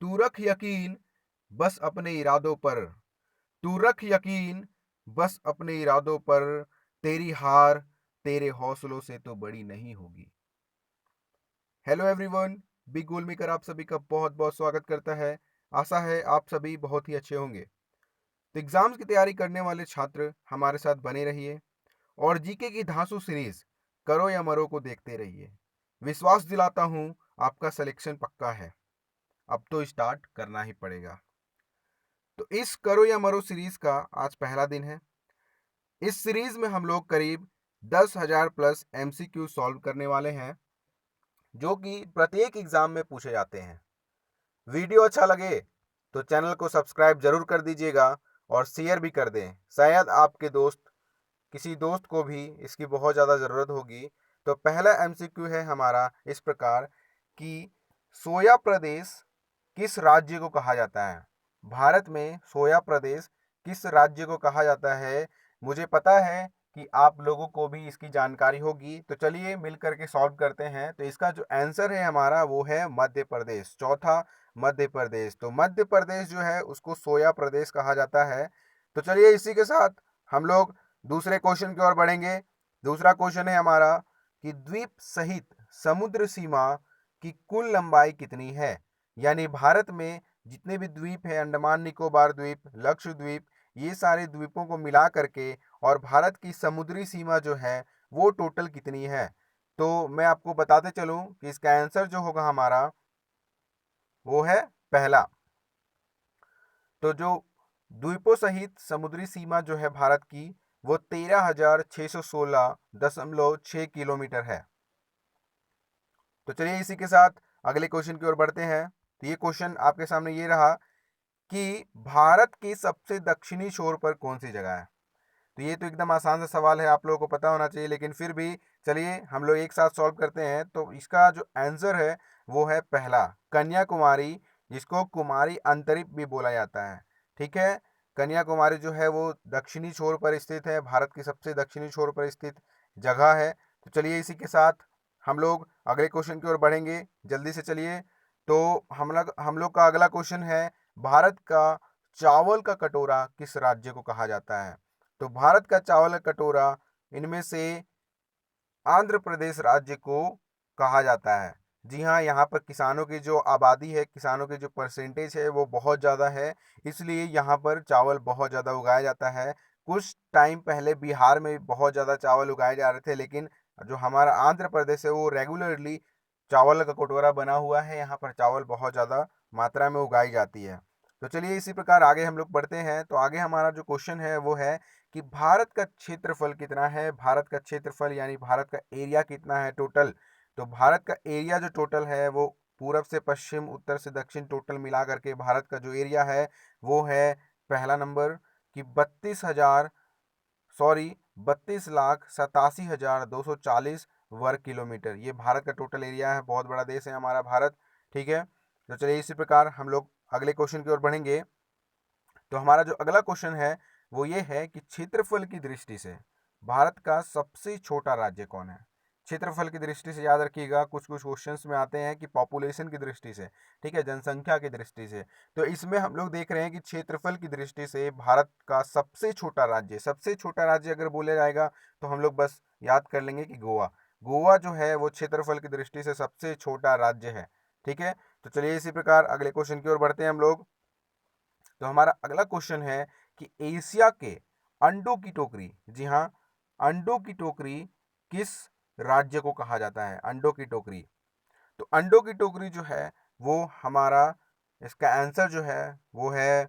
तू रख यकीन बस अपने इरादों पर, तू रख यकीन बस अपने इरादों पर, तेरी हार तेरे हौसलों से तो बड़ी नहीं होगी। Hello everyone, big goal maker आप सभी का बहुत बहुत स्वागत करता है। आशा है आप सभी बहुत ही अच्छे होंगे। तो एग्जाम्स की तैयारी करने वाले छात्र हमारे साथ बने रहिए और जीके की धांसू सीरीज करो या मरो को देखते रहिए। विश्वास दिलाता हूँ आपका सिलेक्शन पक्का है। अब तो स्टार्ट करना ही पड़ेगा। तो इस करो या मरो सीरीज का आज पहला दिन है। इस सीरीज में हम लोग करीब 10,000 प्लस एमसीक्यू सॉल्व करने वाले हैं, जो कि प्रत्येक एग्जाम में पूछे जाते हैं। वीडियो अच्छा लगे तो चैनल को सब्सक्राइब जरूर कर दीजिएगा और शेयर भी कर दें। शायद आपके दोस्त किसी दोस्त को भी इसकी बहुत ज़्यादा ज़रूरत होगी। तो पहला एमसीक्यू है हमारा इस प्रकार कि सोया प्रदेश किस राज्य को कहा जाता है। भारत में सोया प्रदेश किस राज्य को कहा जाता है? मुझे पता है कि आप लोगों को भी इसकी जानकारी होगी, तो चलिए मिल करके सॉल्व करते हैं। तो इसका जो आंसर है हमारा वो है मध्य प्रदेश। चौथा मध्य प्रदेश। तो मध्य प्रदेश जो है उसको सोया प्रदेश कहा जाता है। तो चलिए इसी के साथ हम लोग दूसरे क्वेश्चन की ओर बढ़ेंगे। दूसरा क्वेश्चन है हमारा कि द्वीप सहित समुद्र सीमा की कुल लंबाई कितनी है? यानी भारत में जितने भी द्वीप हैं, अंडमान निकोबार द्वीप, लक्षद्वीप, ये सारे द्वीपों को मिला करके और भारत की समुद्री सीमा जो है वो टोटल कितनी है? तो मैं आपको बताते चलूं कि इसका आंसर जो होगा हमारा वो है पहला। तो जो द्वीपों सहित समुद्री सीमा जो है भारत की वो 13,616.6 किलोमीटर है। तो चलिए इसी के साथ अगले क्वेश्चन की ओर बढ़ते हैं। तो ये क्वेश्चन आपके सामने ये रहा कि भारत के सबसे दक्षिणी छोर पर कौन सी जगह है? तो ये तो एकदम आसान सा सवाल है, आप लोगों को पता होना चाहिए, लेकिन फिर भी चलिए हम लोग एक साथ सॉल्व करते हैं। तो इसका जो आंसर है वो है पहला कन्याकुमारी, जिसको कुमारी अंतरिप भी बोला जाता है। ठीक है, कन्याकुमारी जो है वो दक्षिणी छोर पर स्थित है, भारत की सबसे दक्षिणी छोर पर स्थित जगह है। तो चलिए इसी के साथ हम लोग अगले क्वेश्चन की ओर बढ़ेंगे, जल्दी से चलिए। तो हम लोग का अगला क्वेश्चन है, भारत का चावल का कटोरा किस राज्य को कहा जाता है? तो भारत का चावल का कटोरा इनमें से आंध्र प्रदेश राज्य को कहा जाता है। जी हाँ, यहाँ पर किसानों की जो आबादी है, किसानों की जो परसेंटेज है वो बहुत ज़्यादा है, इसलिए यहाँ पर चावल बहुत ज़्यादा उगाया जाता है। कुछ टाइम पहले बिहार में बहुत ज़्यादा चावल उगाए जा रहे थे, लेकिन जो हमारा आंध्र प्रदेश है वो रेगुलरली चावल का कटोरा बना हुआ है। यहाँ पर चावल बहुत ज़्यादा मात्रा में उगाई जाती है। तो चलिए इसी प्रकार आगे हम लोग बढ़ते हैं। तो आगे हमारा जो क्वेश्चन है वो है कि भारत का क्षेत्रफल कितना है? भारत का क्षेत्रफल यानी भारत का एरिया कितना है टोटल? तो भारत का एरिया जो टोटल है वो पूरब से पश्चिम, उत्तर से दक्षिण टोटल मिला करके भारत का जो एरिया है वो है पहला नंबर कि 32,87,240 वर्ग किलोमीटर। ये भारत का टोटल एरिया है। बहुत बड़ा देश है हमारा भारत। ठीक है, तो चलिए इसी प्रकार हम लोग अगले क्वेश्चन की ओर बढ़ेंगे। तो हमारा जो अगला क्वेश्चन है वो ये है कि क्षेत्रफल की दृष्टि से भारत का सबसे छोटा राज्य कौन है? क्षेत्रफल की दृष्टि से याद रखिएगा, कुछ कुछ क्वेश्चंस में आते हैं कि पॉपुलेशन की दृष्टि से, ठीक है, जनसंख्या की दृष्टि से। तो इसमें हम लोग देख रहे हैं कि क्षेत्रफल की दृष्टि से भारत का सबसे छोटा राज्य अगर बोला जाएगा तो हम लोग बस याद कर लेंगे कि गोवा। गोवा जो है वो क्षेत्रफल की दृष्टि से सबसे छोटा राज्य है। ठीक है, तो चलिए इसी प्रकार अगले क्वेश्चन की ओर बढ़ते हैं हम लोग। तो हमारा अगला क्वेश्चन है कि एशिया के अंडों की टोकरी, जी हाँ, अंडों की टोकरी किस राज्य को कहा जाता है? अंडों की टोकरी। तो अंडों की टोकरी जो है वो हमारा, इसका आंसर जो है वो है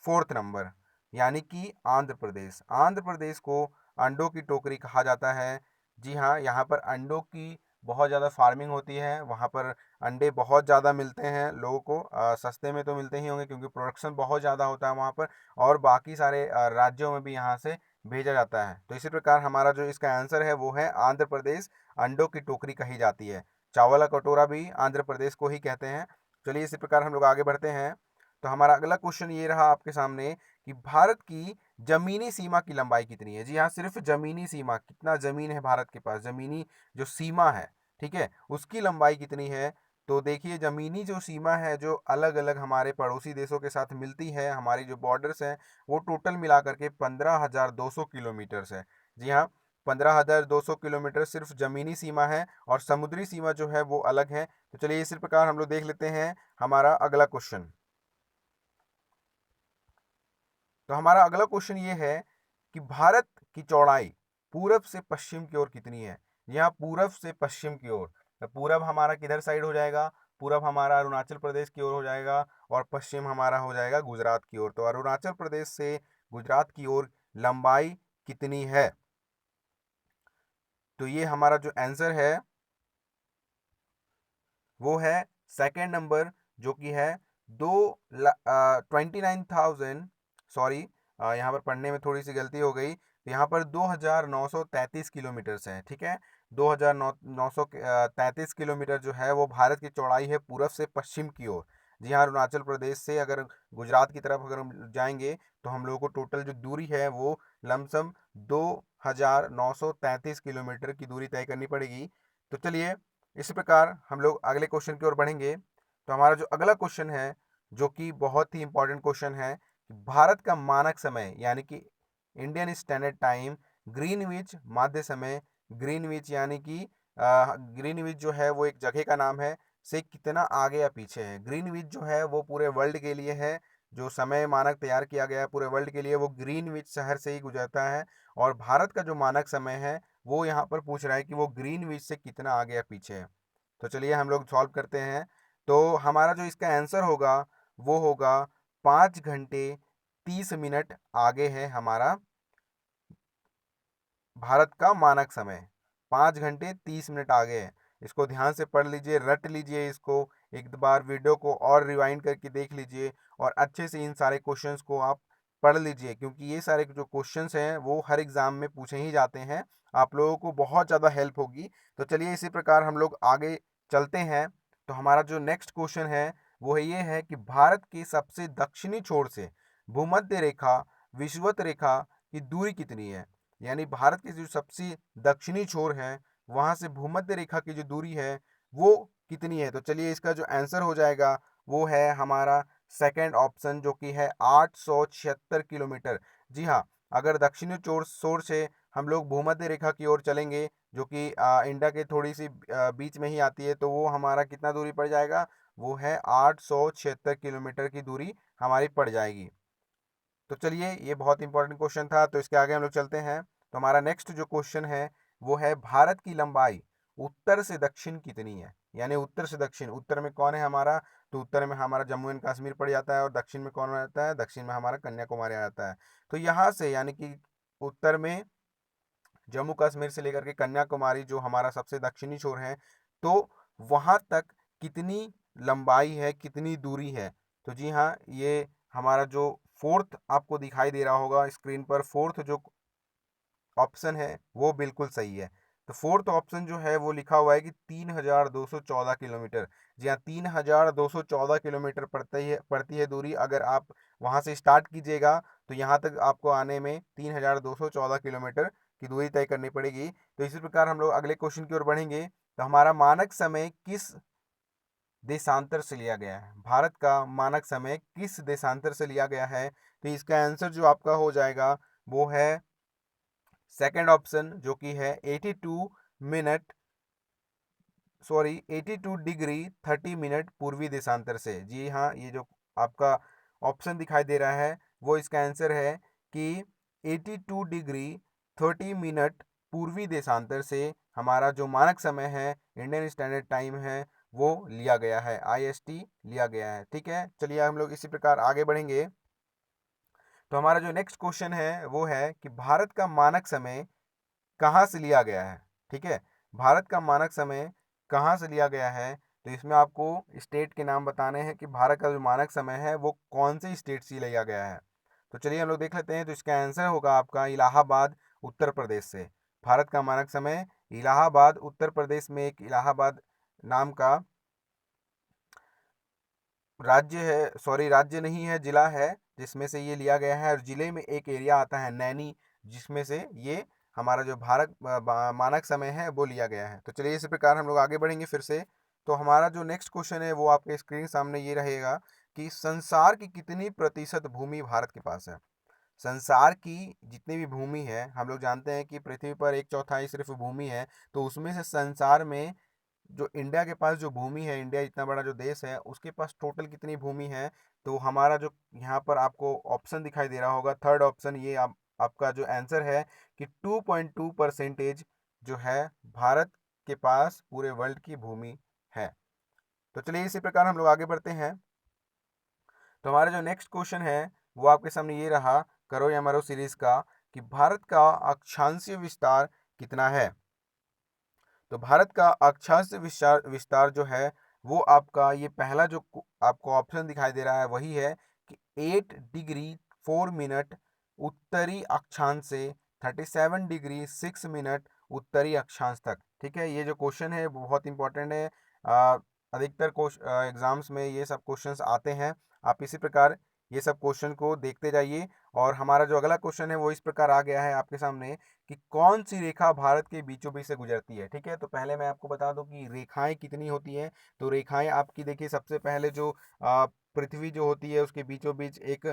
फोर्थ नंबर, यानी कि आंध्र प्रदेश। आंध्र प्रदेश को अंडों की टोकरी कहा जाता है। जी हाँ, यहाँ पर अंडों की बहुत ज़्यादा फार्मिंग होती है। वहाँ पर अंडे बहुत ज़्यादा मिलते हैं लोगों को। सस्ते में तो मिलते ही होंगे क्योंकि प्रोडक्शन बहुत ज़्यादा होता है वहाँ पर, और बाकी सारे राज्यों में भी यहाँ से भेजा जाता है। तो इसी प्रकार हमारा जो इसका आंसर है वो है आंध्र प्रदेश। अंडों की टोकरी कही जाती है। चावल का कटोरा भी आंध्र प्रदेश को ही कहते हैं। चलिए इसी प्रकार हम लोग आगे बढ़ते हैं। तो हमारा अगला क्वेश्चन ये रहा आपके सामने कि भारत की जमीनी सीमा की लंबाई कितनी है? जी हाँ, सिर्फ जमीनी सीमा, कितना जमीन है भारत के पास, जमीनी जो सीमा है, ठीक है, उसकी लंबाई कितनी है? तो देखिए ज़मीनी जो सीमा है जो अलग अलग हमारे पड़ोसी देशों के साथ मिलती है, हमारी जो बॉर्डर्स हैं वो टोटल मिला करके 15,200 किलोमीटर्स है। जी हाँ, 15,200 किलोमीटर सिर्फ ज़मीनी सीमा है और समुद्री सीमा जो है वो अलग है। तो चलिए इसी प्रकार हम लोग देख लेते हैं हमारा अगला क्वेश्चन। तो हमारा अगला क्वेश्चन ये है कि भारत की चौड़ाई पूरब से पश्चिम की ओर कितनी है। यहाँ पूरब से पश्चिम की ओर, तो पूरब हमारा किधर साइड हो जाएगा, पूरब हमारा अरुणाचल प्रदेश की ओर हो जाएगा और पश्चिम हमारा हो जाएगा गुजरात की ओर। तो अरुणाचल प्रदेश से गुजरात की ओर लंबाई कितनी है। तो ये हमारा जो आंसर है वो है सेकेंड नंबर, जो कि है 29,000, सॉरी यहाँ पर पढ़ने में थोड़ी सी गलती हो गई। तो यहाँ पर 2,933 किलोमीटर्स है। ठीक है, 2,933 किलोमीटर जो है वो भारत की चौड़ाई है पूरब से पश्चिम की ओर। जी हाँ, अरुणाचल प्रदेश से अगर गुजरात की तरफ अगर हम जाएंगे तो हम लोगों को टोटल जो दूरी है वो लमसम 2,933 किलोमीटर की दूरी तय करनी पड़ेगी। तो चलिए इसी प्रकार हम लोग अगले क्वेश्चन की ओर बढ़ेंगे। तो हमारा जो अगला क्वेश्चन है जो कि बहुत ही इंपॉर्टेंट क्वेश्चन है कि भारत का मानक समय यानी कि इंडियन स्टैंडर्ड टाइम, ग्रीनविच माध्य समय, ग्रीनविच यानी कि ग्रीनविच जो है वो एक जगह का नाम है, से कितना आगे या पीछे है। ग्रीनविच जो है वो पूरे वर्ल्ड के लिए है, जो समय मानक तैयार किया गया है पूरे वर्ल्ड के लिए वो ग्रीनविच शहर से ही गुजरता है। और भारत का जो मानक समय है वो यहाँ पर पूछ रहा है कि वो ग्रीनविच से कितना आगे या पीछे है। तो चलिए हम लोग सॉल्व करते हैं। तो हमारा जो इसका आंसर होगा वो होगा 5 घंटे 30 मिनट आगे है हमारा भारत का मानक समय। 5 घंटे 30 मिनट आगे है। इसको ध्यान से पढ़ लीजिए, रट लीजिए इसको, एक बार वीडियो को और रिवाइंड करके देख लीजिए और अच्छे से इन सारे क्वेश्चंस को आप पढ़ लीजिए, क्योंकि ये सारे जो क्वेश्चंस हैं वो हर एग्जाम में पूछे ही जाते हैं। आप लोगों को बहुत ज़्यादा हेल्प होगी। तो चलिए इसी प्रकार हम लोग आगे चलते हैं। तो हमारा जो नेक्स्ट क्वेश्चन है वो ये है कि भारत के सबसे दक्षिणी छोर से भूमध्य रेखा विषुवत रेखा की दूरी कितनी है। यानी भारत की जो सबसे दक्षिणी छोर है वहां से भूमध्य रेखा की जो दूरी है वो कितनी है। तो चलिए इसका जो आंसर हो जाएगा वो है हमारा सेकंड ऑप्शन, जो कि है 876 किलोमीटर। जी हाँ, अगर दक्षिणी छोर से हम लोग भूमध्य रेखा की ओर चलेंगे, जो कि इंडिया के थोड़ी सी बीच में ही आती है, तो वो हमारा कितना दूरी पड़ जाएगा, वो है 876 किलोमीटर की दूरी हमारी पड़ जाएगी। तो चलिए ये बहुत इंपॉर्टेंट क्वेश्चन था, तो इसके आगे हम लोग चलते हैं। तो हमारा नेक्स्ट जो क्वेश्चन है वो है भारत की लंबाई उत्तर से दक्षिण कितनी है। यानी उत्तर से दक्षिण, उत्तर में कौन है हमारा, तो उत्तर में हमारा जम्मू एंड कश्मीर पड़ जाता है और दक्षिण में कौन रहता है, दक्षिण में हमारा कन्याकुमारी आ जाता है। तो यहाँ से यानी कि उत्तर में जम्मू कश्मीर से लेकर के कन्याकुमारी जो हमारा सबसे दक्षिणी छोर है, तो वहाँ तक कितनी लंबाई है, कितनी दूरी है। तो जी हाँ, ये हमारा जो फोर्थ आपको दिखाई दे रहा होगा स्क्रीन पर, फोर्थ जो ऑप्शन है वो बिल्कुल सही है। तो फोर्थ ऑप्शन जो है वो लिखा हुआ है कि 3,214 किलोमीटर। जी हाँ, 3,214 किलोमीटर पड़ती है दूरी। अगर आप वहाँ से स्टार्ट कीजिएगा तो यहाँ तक आपको आने में 3,214 किलोमीटर की दूरी तय करनी पड़ेगी। तो इसी प्रकार हम लोग अगले क्वेश्चन की ओर बढ़ेंगे। तो हमारा मानक समय किस देशांतर से लिया गया है, भारत का मानक समय किस देशांतर से लिया गया है। तो इसका आंसर जो आपका हो जाएगा वो है सेकंड ऑप्शन, जो कि है 82 मिनट, सॉरी 82 डिग्री 30 मिनट पूर्वी देशांतर से। जी हाँ, ये जो आपका ऑप्शन दिखाई दे रहा है वो इसका आंसर है कि 82 डिग्री 30 मिनट पूर्वी देशांतर से हमारा जो मानक समय है, इंडियन स्टैंडर्ड टाइम है, वो लिया गया है, IST लिया गया है। ठीक है, चलिए हम लोग इसी प्रकार आगे बढ़ेंगे। तो हमारा जो नेक्स्ट क्वेश्चन है वो है कि भारत का मानक समय कहाँ से लिया गया है। ठीक है, भारत का मानक समय कहाँ से लिया गया है। तो इसमें आपको स्टेट के नाम बताने हैं कि भारत का जो मानक समय है वो कौन से स्टेट से लिया गया है। तो चलिए हम लोग देख लेते हैं। तो इसका आंसर होगा आपका इलाहाबाद उत्तर प्रदेश से। भारत का मानक समय इलाहाबाद उत्तर प्रदेश में एक इलाहाबाद नाम का राज्य है, सॉरी राज्य नहीं है, जिला है, जिसमें से ये लिया गया है। और जिले में एक एरिया आता है नैनी, जिसमें से ये हमारा जो भारत मानक समय है वो लिया गया है। तो चलिए इसी प्रकार हम लोग आगे बढ़ेंगे फिर से। तो हमारा जो नेक्स्ट क्वेश्चन है वो आपके स्क्रीन सामने ये रहेगा कि संसार की कितनी प्रतिशत भूमि भारत के पास है। संसार की जितनी भी भूमि है, हम लोग जानते हैं कि पृथ्वी पर एक चौथाई सिर्फ भूमि है, तो उसमें से संसार में जो इंडिया के पास जो भूमि है, इंडिया इतना बड़ा जो देश है, उसके पास टोटल कितनी भूमि है। तो हमारा जो यहाँ पर आपको ऑप्शन दिखाई दे रहा होगा, थर्ड ऑप्शन, ये आपका जो आंसर है कि 2.2% जो है भारत के पास पूरे वर्ल्ड की भूमि है। तो चलिए इसी प्रकार हम लोग आगे बढ़ते हैं। तो हमारा जो नेक्स्ट क्वेश्चन है वो आपके सामने ये रहा, करो या मरो सीरीज का, कि भारत का अक्षांशीय विस्तार कितना है। तो भारत का अक्षांश विस्तार विस्तार जो है वो आपका ये पहला जो आपको ऑप्शन दिखाई दे रहा है वही है कि 8 डिग्री 4 मिनट उत्तरी अक्षांश से 37 डिग्री 6 मिनट उत्तरी अक्षांश तक। ठीक है, ये जो क्वेश्चन है वो बहुत इंपॉर्टेंट है। अधिकतर एग्जाम्स में ये सब क्वेश्चंस आते हैं। आप इसी प्रकार ये सब क्वेश्चन को देखते जाइए। और हमारा जो अगला क्वेश्चन है वो इस प्रकार आ गया है आपके सामने कि कौन सी रेखा भारत के बीचों बीच से गुजरती है। ठीक है, तो पहले मैं आपको बता दूं कि रेखाएं कितनी होती हैं। तो रेखाएं आपकी देखिए, सबसे पहले जो पृथ्वी जो होती है उसके बीचों बीच एक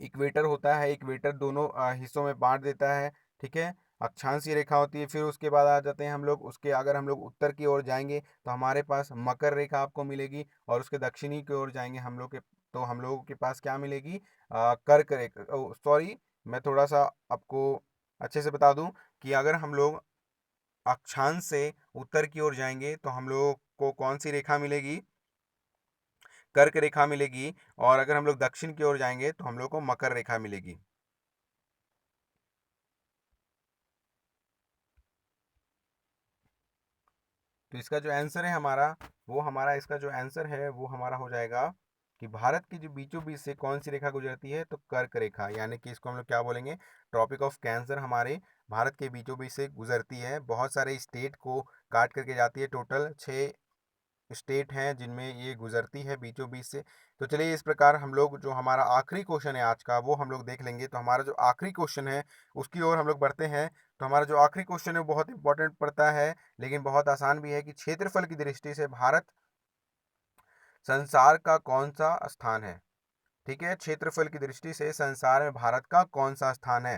इक्वेटर होता है। इक्वेटर दोनों हिस्सों में बांट देता है। ठीक है, अक्षांशीय रेखा होती है। फिर उसके बाद आ जाते हैं हम लोग उसके, अगर हम लोग उत्तर की ओर जाएंगे तो हमारे पास मकर रेखा आपको मिलेगी, और उसके दक्षिणी की ओर जाएंगे हम लोग के, तो हम लोगों के पास क्या मिलेगी, कर्क रेखा। सॉरी, मैं थोड़ा सा आपको अच्छे से बता दूं कि अगर हम लोग अक्षांश से उत्तर की ओर जाएंगे तो हम लोगों को कौन सी रेखा मिलेगी, कर्क रेखा मिलेगी। और अगर हम लोग दक्षिण की ओर जाएंगे तो हम लोग को मकर रेखा मिलेगी। तो इसका जो आंसर है हमारा, वो हमारा इसका जो आंसर है वो हमारा हो जाएगा कि भारत की जो बीचों बीच से कौन सी रेखा गुजरती है, तो कर्क रेखा, यानी कि इसको हम लोग क्या बोलेंगे, ट्रॉपिक ऑफ कैंसर हमारे भारत के बीचों बीच से गुजरती है। बहुत सारे स्टेट को काट करके जाती है। टोटल 6 स्टेट हैं जिनमें ये गुजरती है बीचों बीच से। तो चलिए इस प्रकार हम लोग जो हमारा आखिरी क्वेश्चन है आज का वो हम लोग देख लेंगे। तो हमारा जो आखिरी क्वेश्चन है उसकी ओर हम लोग बढ़ते हैं। तो हमारा जो आखिरी क्वेश्चन है वो बहुत इंपॉर्टेंट पड़ता है, लेकिन बहुत आसान भी है, कि क्षेत्रफल की दृष्टि से भारत संसार का कौन सा स्थान है। ठीक है, क्षेत्रफल की दृष्टि से संसार में भारत का कौन सा स्थान है।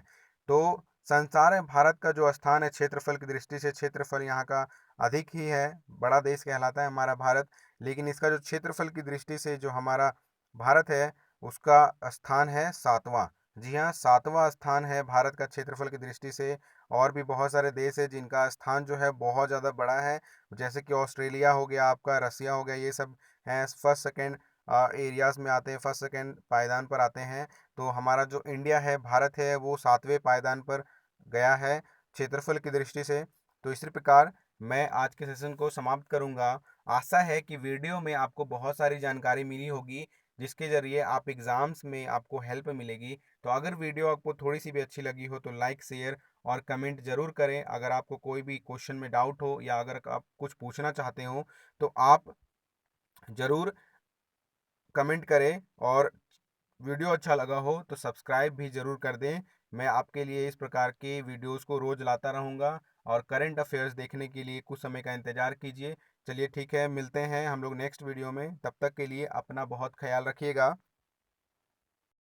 तो संसार में भारत का जो स्थान है क्षेत्रफल की दृष्टि से, क्षेत्रफल यहाँ का अधिक ही है, बड़ा देश कहलाता है हमारा भारत। लेकिन इसका जो क्षेत्रफल की दृष्टि से जो हमारा भारत है उसका स्थान है सातवां। जी हाँ, सातवां स्थान है भारत का क्षेत्रफल की दृष्टि से। और भी बहुत सारे देश है जिनका स्थान जो है बहुत ज़्यादा बड़ा है, जैसे कि ऑस्ट्रेलिया हो गया, आपका रसिया हो गया, ये सब हैं फर्स्ट सेकेंड एरियाज में आते हैं, फर्स्ट सेकेंड पायदान पर आते हैं। तो हमारा जो इंडिया है, भारत है, वो सातवें पायदान पर गया है क्षेत्रफल की दृष्टि से। तो इसी प्रकार मैं आज के सेशन को समाप्त करूंगा। आशा है कि वीडियो में आपको बहुत सारी जानकारी मिली होगी, जिसके ज़रिए आप एग्ज़ाम्स में आपको हेल्प मिलेगी। तो अगर वीडियो आपको थोड़ी सी भी अच्छी लगी हो तो लाइक, शेयर और कमेंट ज़रूर करें। अगर आपको कोई भी क्वेश्चन में डाउट हो या अगर आप कुछ पूछना चाहते हो तो आप ज़रूर कमेंट करें। और वीडियो अच्छा लगा हो तो सब्सक्राइब भी ज़रूर कर दें। मैं आपके लिए इस प्रकार के वीडियोस को रोज़ लाता रहूँगा। और करंट अफेयर्स देखने के लिए कुछ समय का इंतज़ार कीजिए। चलिए ठीक है, मिलते हैं हम लोग नेक्स्ट वीडियो में। तब तक के लिए अपना बहुत ख्याल रखिएगा।